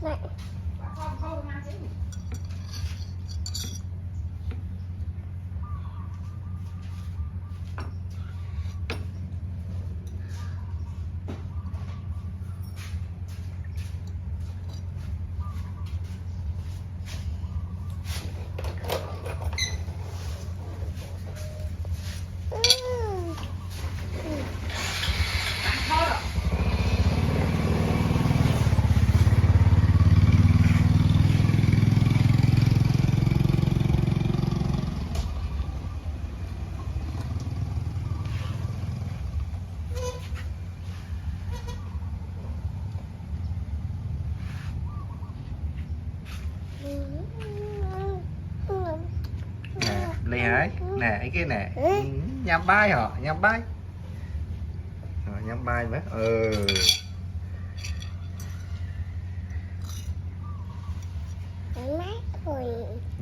Này. Lì hả? Nè cái nè. Nhắm bay hả? Nhắm bay. Nhắm bay mấy.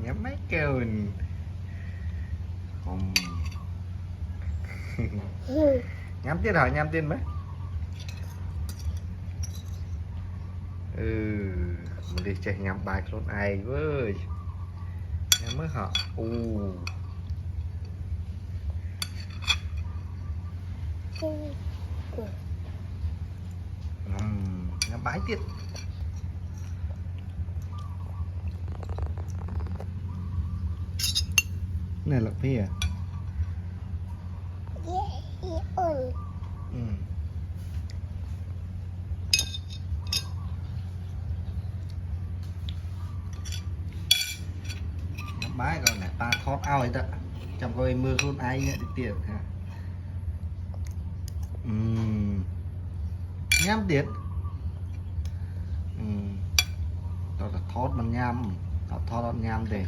Nhắm mấy kêu. Nhắm tiếp hả? Nhắm tiếp mấy. Mình đi chơi nhắm bài luôn ai với. Nhắm mới họ. Nhắm bái tiếp. Này là phi à? Bái rồi nè, ta thoát ao ấy đó. Trong coi mưa luôn ai nhận được tiền hả? Nhắm tiền. Đó là thoát mà nhắm. Đó thoát nó nhắm tiền.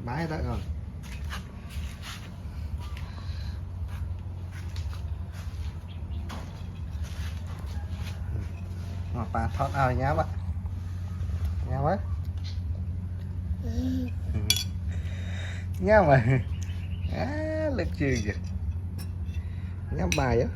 Bái đó rồi. Mà bà thoát ao nhá bạn. Nhá quá. Nhá mà. Lực chưa kìa. Nhá bài á.